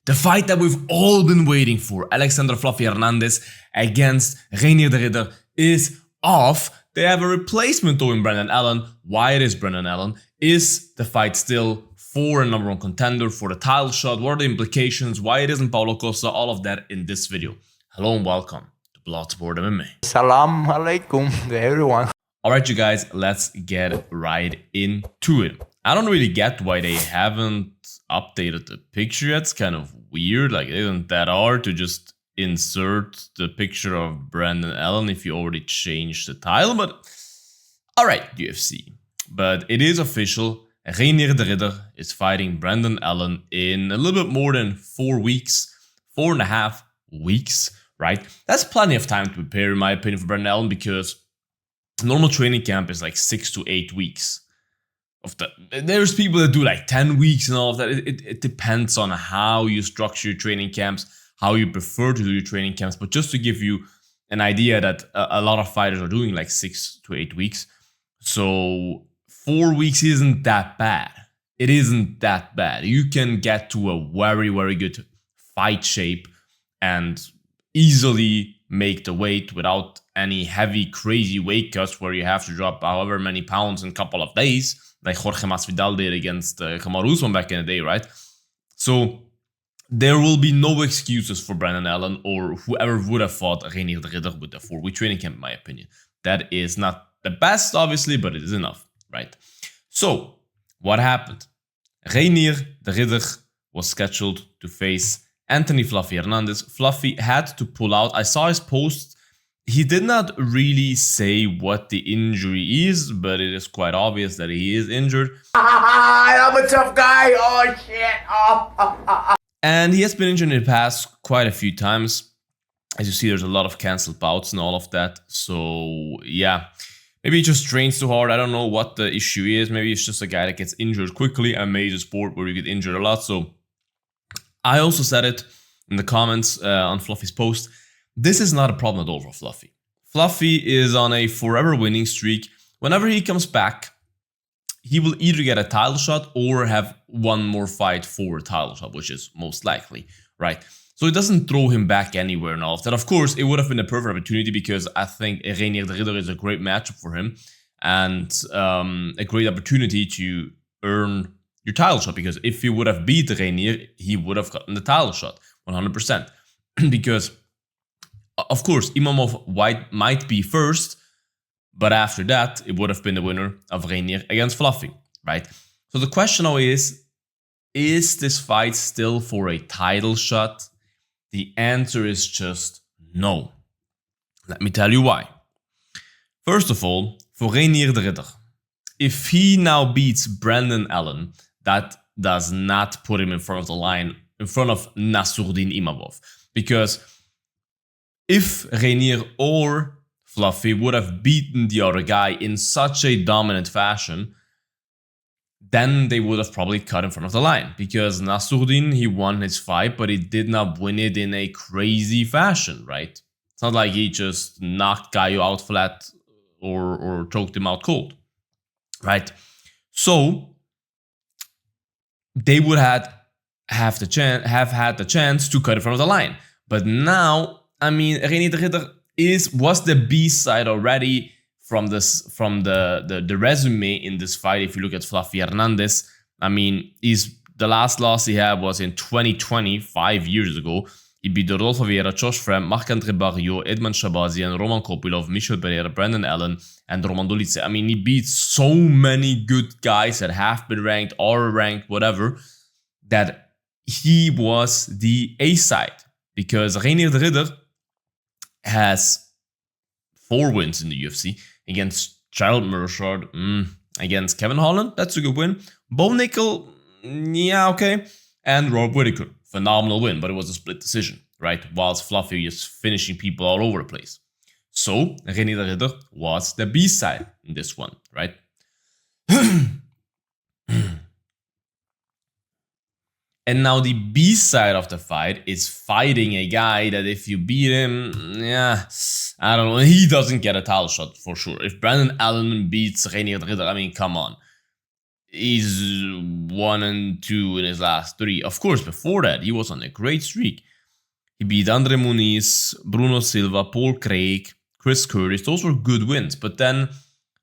The fight that we've all been waiting for, Alexander Fluffy Hernandez against Reinier de Ridder, is off. They have a replacement though in Brendan Allen. Why it is Brendan Allen? Is the fight still for a #1 contender for the title shot? What are the implications? Why it isn't Paulo Costa? All of that in this video. Hello and welcome to Bloodsport MMA. Salam alaikum to everyone. Alright you guys, let's get right into it. I don't really get why they haven't updated the picture yet. It's kind of weird. Like, it isn't that hard to just insert the picture of Brendan Allen if you already changed the title, but alright, UFC. But it is official. Reinier de Ridder is fighting Brendan Allen in a little bit more than 4 weeks, 4.5 weeks, right? That's plenty of time to prepare, in my opinion, for Brendan Allen, because normal training camp is like 6 to 8 weeks. There's people that do like 10 weeks and all of that. It depends on how you structure your training camps, how you prefer to do your training camps. But just to give you an idea that a lot of fighters are doing like 6 to 8 weeks. So 4 weeks isn't that bad. It isn't that bad. You can get to a very, very good fight shape and easily make the weight without any heavy, crazy weight cuts where you have to drop however many pounds in a couple of days, like Jorge Masvidal did against Kamaru Usman back in the day, right? So there will be no excuses for Brendan Allen or whoever would have fought Reinier de Ridder with the 4-week training camp, in my opinion. That is not the best, obviously, but it is enough, right? So what happened? Reinier de Ridder was scheduled to face Anthony Fluffy Hernandez. Fluffy had to pull out. I saw his post. He did not really say what the injury is, but it is quite obvious that he is injured. I'm a tough guy. Oh shit. And he has been injured in the past quite a few times. As you see, there's a lot of cancelled bouts and all of that. So yeah, maybe he just trains too hard. I don't know what the issue is. Maybe it's just a guy that gets injured quickly. A major sport where you get injured a lot. So I also said it in the comments on Fluffy's post. This is not a problem at all for Fluffy. Fluffy is on a forever winning streak. Whenever he comes back, he will either get a title shot or have one more fight for a title shot, which is most likely, right? So it doesn't throw him back anywhere and all of that. Of course, it would have been a perfect opportunity because I think Reinier de Ridder is a great matchup for him and a great opportunity to earn your title shot, because if he would have beat Reinier, he would have gotten the title shot 100%. Because of course, Imamov White might be first, but after that, it would have been the winner of Reinier against Fluffy, right? So the question now is this fight still for a title shot? The answer is just no. Let me tell you why. First of all, for Reinier de Ridder, if he now beats Brendan Allen, that does not put him in front of the line, in front of Nassourdine Imavov, because if Reinier or Fluffy would have beaten the other guy in such a dominant fashion, then they would have probably cut in front of the line. Because Nassourdine, he won his fight, but he did not win it in a crazy fashion, right? It's not like he just knocked Gaio out flat or choked him out cold, right? So they would have had the chance to cut in front of the line. But now, I mean, Reinier de Ridder was the B side already from the resume in this fight. If you look at Fluffy Hernandez, I mean, the last loss he had was in 2020, 5 years ago. He beat Rodolfo Vieira, Josh Fram, Marc-André Barriot, Edmond Shabazian, Roman Kopylov, Michel Pereira, Brendan Allen, and Roman Dolidze. I mean, he beat so many good guys that have been ranked or ranked, whatever, that he was the A side. Because Reinier de Ridder has 4 wins in the UFC against Gerald Meerschaert, against Kevin Holland, that's a good win. Bo Nickel, yeah, okay. And Rob Whittaker, phenomenal win, but it was a split decision, right? Whilst Fluffy is finishing people all over the place. So, Reinier de Ridder was the B side in this one, right? And now the B side of the fight is fighting a guy that if you beat him, yeah, I don't know, he doesn't get a title shot for sure. If Brendan Allen beats Reinier de Ridder, I mean, come on. He's 1-2 in his last 3. Of course, before that, he was on a great streak. He beat Andre Muniz, Bruno Silva, Paul Craig, Chris Curtis. Those were good wins. But then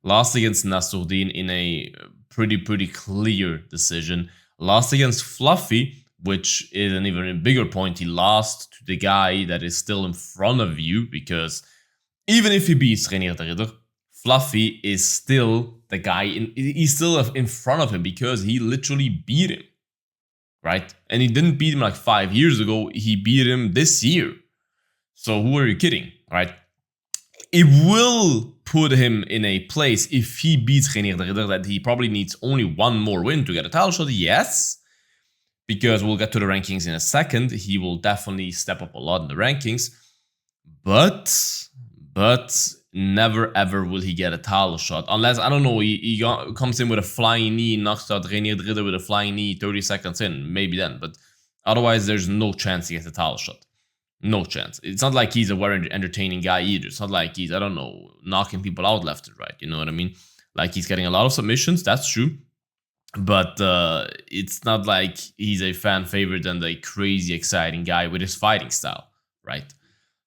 lost against Nassourdine in a pretty clear decision. Lost against Fluffy, which is an even bigger point. He lost to the guy that is still in front of you, because even if he beats Reinier de Ridder, Fluffy is still the guy, he's still in front of him because he literally beat him, right? And he didn't beat him like 5 years ago, he beat him this year. So who are you kidding, right? It will put him in a place, if he beats Reinier de Ridder, that he probably needs only one more win to get a title shot, yes. Because we'll get to the rankings in a second. He will definitely step up a lot in the rankings. But never ever will he get a title shot. Unless, I don't know, he comes in with a flying knee, knocks out Reinier de Ridder with a flying knee 30 seconds in. Maybe then. But otherwise, there's no chance he gets a title shot. No chance. It's not like he's a very entertaining guy either. It's not like he's, I don't know, knocking people out left and right. You know what I mean? Like, he's getting a lot of submissions. That's true. But it's not like he's a fan favorite and a crazy exciting guy with his fighting style, right?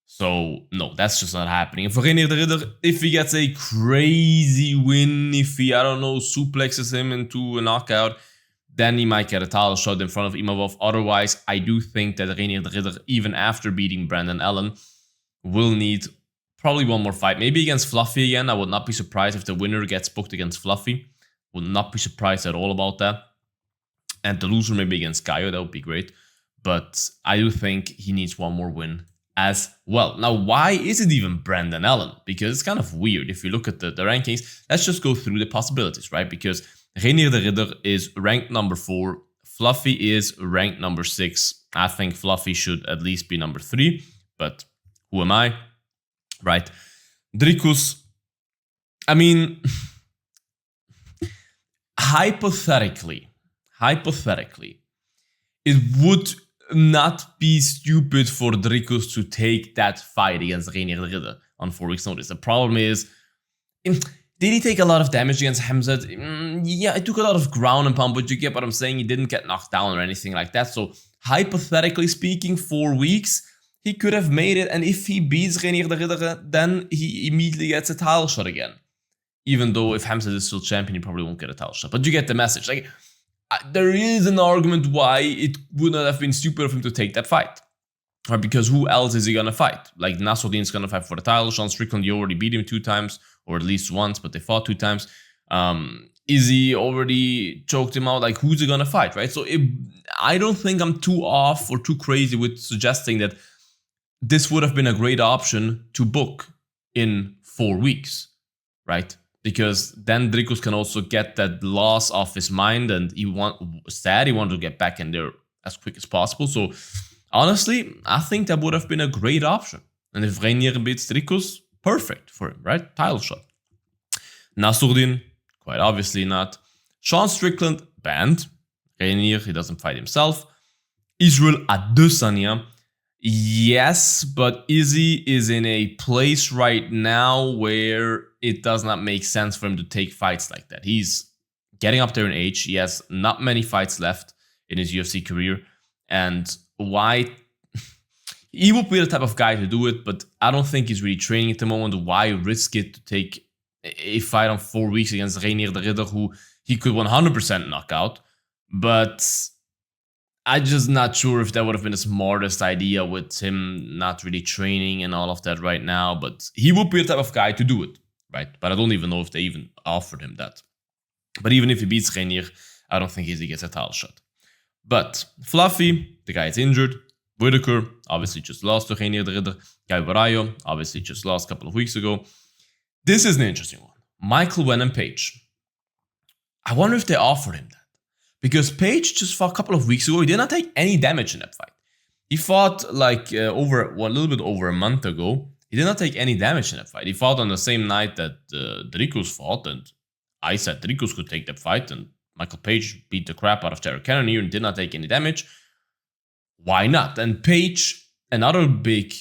So, no, that's just not happening. And for Reinier de Ridder, if he gets a crazy win, if he, I don't know, suplexes him into a knockout, then he might get a title shot in front of Imavov. Otherwise, I do think that Reinier de Ridder, even after beating Brandon Allen, will need probably one more fight. Maybe against Fluffy again. I would not be surprised if the winner gets booked against Fluffy. Would not be surprised at all about that. And the loser maybe against Gaio, that would be great. But I do think he needs one more win as well. Now, why is it even Brandon Allen? Because it's kind of weird. If you look at the rankings, let's just go through the possibilities, right? Because Reinier de Ridder is ranked number 4. Fluffy is ranked number 6. I think Fluffy should at least be number 3. But who am I? Right? Dricus, I mean... Hypothetically, it would not be stupid for Dricus to take that fight against Reinier de Ridder on 4 weeks' notice. The problem is, did he take a lot of damage against Hamzat? Yeah, it took a lot of ground and pound, but you get what I'm saying. He didn't get knocked down or anything like that. So, hypothetically speaking, 4 weeks, he could have made it. And if he beats Reinier de Ridder, then he immediately gets a title shot again. Even though if Hamzat is still champion, he probably won't get a title shot. But you get the message. Like, there is an argument why it would not have been stupid of him to take that fight. Right? Because who else is he going to fight? Like, Nassourdine is going to fight for the title. Sean Strickland, you already beat him 2 times. Or at least once, but they fought 2 times. Izzy already choked him out. Like, who's he going to fight, right? So I don't think I'm too off or too crazy with suggesting that this would have been a great option to book in 4 weeks, right? Because then Dricus can also get that loss off his mind, and he wanted to get back in there as quick as possible. So honestly, I think that would have been a great option. And if Reinier beats Dricus, perfect for him, right? Title shot. Nassourdine, quite obviously not. Sean Strickland, banned. Reinier, he doesn't fight himself. Israel Adesanya, yes, but Izzy is in a place right now where it does not make sense for him to take fights like that. He's getting up there in age. He has not many fights left in his UFC career. And why? He would be the type of guy to do it, but I don't think he's really training at the moment. Why risk it to take a fight on 4 weeks against Reinier de Ridder, who he could 100% knock out? But I'm just not sure if that would have been the smartest idea with him not really training and all of that right now. But he would be the type of guy to do it, right? But I don't even know if they even offered him that. But even if he beats Reinier, I don't think he gets a title shot. But Fluffy, the guy is injured. Whitaker, obviously just lost to Reinier de Ridder. Guy Barayo, obviously just lost a couple of weeks ago. This is an interesting one. Michael Wen and Page. I wonder if they offered him that. Because Page just fought a couple of weeks ago. He did not take any damage in that fight. He fought like a little bit over a month ago. He did not take any damage in that fight. He fought on the same night that Dricus fought. And I said Dricus could take that fight. And Michael Page beat the crap out of Terry Cannonier and did not take any damage. Why not? And Page, another big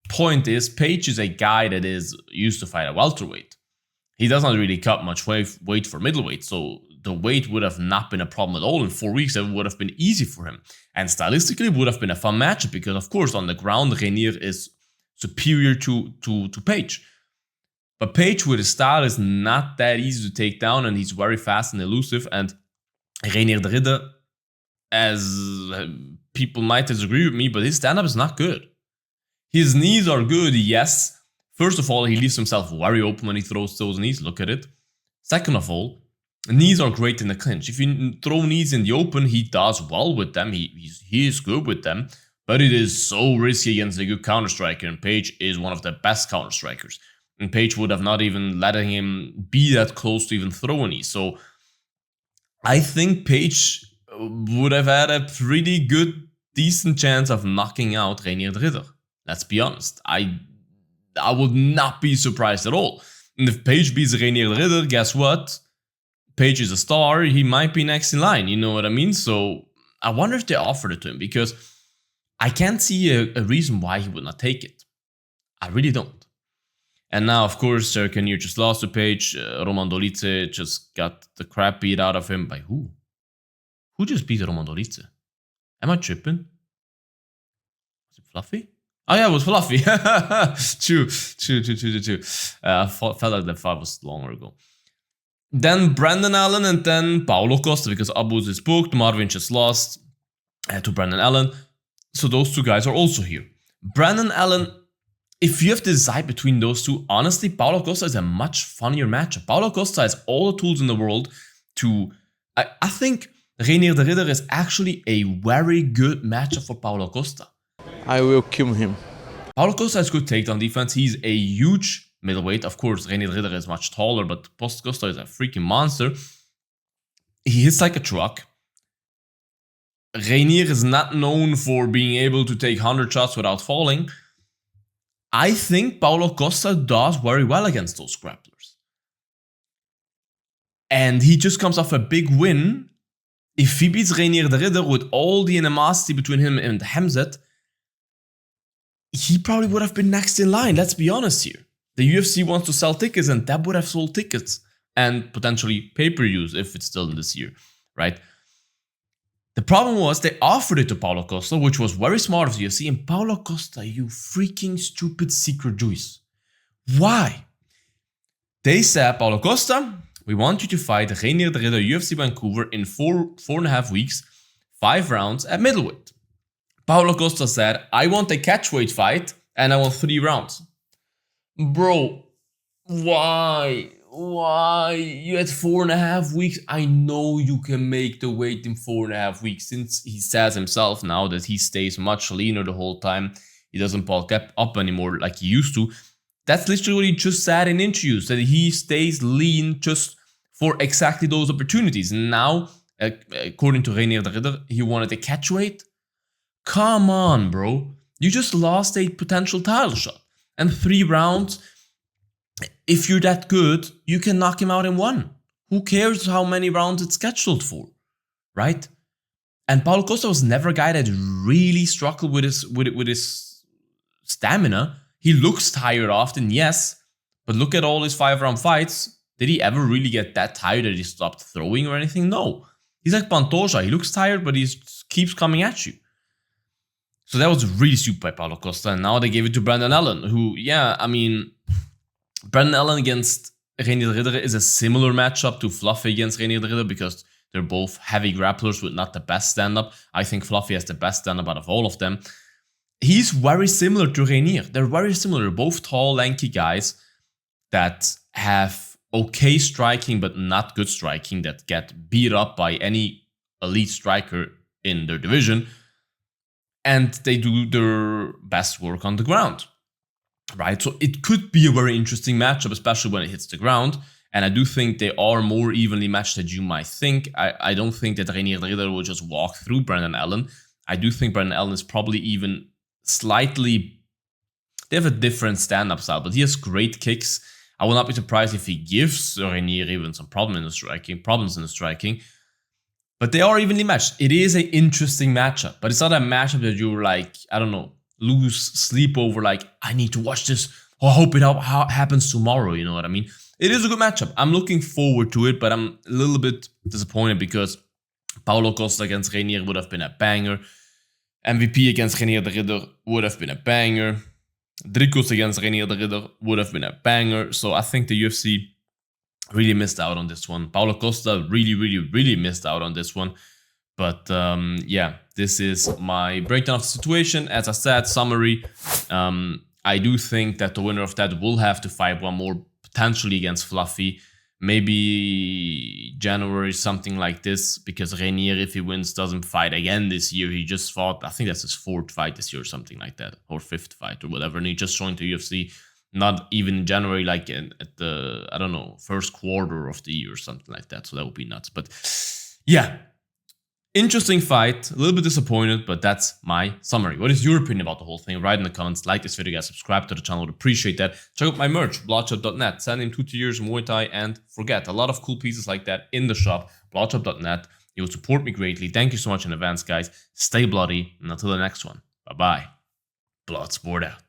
point is, Page is a guy that is used to fight at welterweight. He does not really cut much weight for middleweight. So the weight would have not been a problem at all. In 4 weeks, it would have been easy for him. And stylistically, it would have been a fun matchup because, of course, on the ground, Reinier is superior to Page. But Page, with his style, is not that easy to take down, and he's very fast and elusive. And Reinier de Ridder, as people might disagree with me, but his stand-up is not good. His knees are good, yes. First of all, he leaves himself very open when he throws those knees. Look at it. Second of all, knees are great in the clinch. If you throw knees in the open, he does well with them. He is good with them. But it is so risky against a good counter-striker. And Page is one of the best counter-strikers. And Page would have not even letting him be that close to even throw a knee. So I think Page would have had a pretty good, decent chance of knocking out Reinier de Ridder. Let's be honest. I would not be surprised at all. And if Page beats Reinier de Ridder, guess what? Page is a star. He might be next in line. You know what I mean? So I wonder if they offered it to him, because I can't see a reason why he would not take it. I really don't. And now, of course, Reinier just lost to Page. Roman Dolidze just got the crap beat out of him. By who? Who just beat Roman Dolidze? Am I tripping? Was it Fluffy? Oh yeah, it was Fluffy. True. I felt like that fight was longer ago. Then Brendan Allen and then Paulo Costa, because Abuz is booked. Marvin just lost to Brendan Allen. So those two guys are also here. Brendan Allen, if you have to decide between those two, honestly, Paulo Costa is a much funnier matchup. Paulo Costa has all the tools in the world to... I think Reinier de Ridder is actually a very good matchup for Paulo Costa. I will kill him. Paulo Costa has good takedown defense. He's a huge middleweight. Of course, Reinier de Ridder is much taller, but Costa is a freaking monster. He hits like a truck. Reinier is not known for being able to take 100 shots without falling. I think Paulo Costa does very well against those grapplers. And he just comes off a big win. If he beats Reinier de Ridder with all the animosity between him and Hamzat, he probably would have been next in line, let's be honest here. The UFC wants to sell tickets, and that would have sold tickets. And potentially pay-per-views if it's still in this year, right? The problem was they offered it to Paulo Costa, which was very smart of the UFC. And Paulo Costa, you freaking stupid secret juice. Why? They said, Paulo Costa, we want you to fight Reinier de Ridder UFC Vancouver in 4.5 weeks, 5 rounds at middleweight. Paulo Costa said, I want a catchweight fight and I want 3 rounds. Bro, why? Why? You had 4.5 weeks. I know you can make the weight in 4.5 weeks, since he says himself now that he stays much leaner the whole time. He doesn't bulk up anymore like he used to. That's literally what he just said in interviews, that he stays lean just for exactly those opportunities. And now, according to Reinier de Ridder, he wanted a catchweight. Come on, bro. You just lost a potential title shot. And 3 rounds, if you're that good, you can knock him out in 1. Who cares how many rounds it's scheduled for, right? And Paulo Costa was never a guy that really struggled with his stamina. He looks tired often, yes, but look at all his 5-round fights. Did he ever really get that tired that he stopped throwing or anything? No. He's like Pantoja. He looks tired, but he keeps coming at you. So that was really stupid by Paulo Costa. And now they gave it to Brendan Allen, who, yeah, I mean, Brendan Allen against Reinier de Ridder is a similar matchup to Fluffy against Reinier de Ridder, because they're both heavy grapplers with not the best stand-up. I think Fluffy has the best stand-up out of all of them. He's very similar to Reinier. They're very similar. They're both tall, lanky guys that have okay striking, but not good striking, that get beat up by any elite striker in their division. And they do their best work on the ground, right? So it could be a very interesting matchup, especially when it hits the ground. And I do think they are more evenly matched than you might think. I don't think that Reinier de Ridder will just walk through Brendan Allen. I do think Brendan Allen is probably even slightly... They have a different stand-up style, but he has great kicks. I will not be surprised if he gives Reinier even some problems in the striking. But they are evenly matched. It is an interesting matchup, but it's not a matchup that you're like, I don't know, lose sleep over, like, I need to watch this. I hope it happens tomorrow, you know what I mean? it is a good matchup. I'm looking forward to it, but I'm a little bit disappointed because Paulo Costa against Reinier would have been a banger. MVP against Reinier de Ridder would have been a banger. Dricos against Reinier de Ridder would have been a banger. So I think the UFC really missed out on this one. Paulo Costa really missed out on this one. But yeah, this is my breakdown of the situation. As I said, summary, I do think that the winner of that will have to fight one more, potentially against Fluffy. Maybe January, something like this, because Reinier, if he wins, doesn't fight again this year. He just fought, I think that's his 4th fight this year or something like that, or 5th fight or whatever. And he just joined the UFC, not even in January, like at the, I don't know, 1st quarter of the year or something like that. So that would be nuts. But yeah, interesting fight, a little bit disappointed, but that's my summary. What is your opinion about the whole thing? Write in the comments, like this video, guys, subscribe to the channel, would appreciate that. Check out my merch, bloodsport.net, send in 2 tiers, Muay Thai, and forget, a lot of cool pieces like that in the shop, bloodsport.net. You will support me greatly. Thank you so much in advance, guys. Stay bloody, and until the next one, bye-bye. Bloodsport out.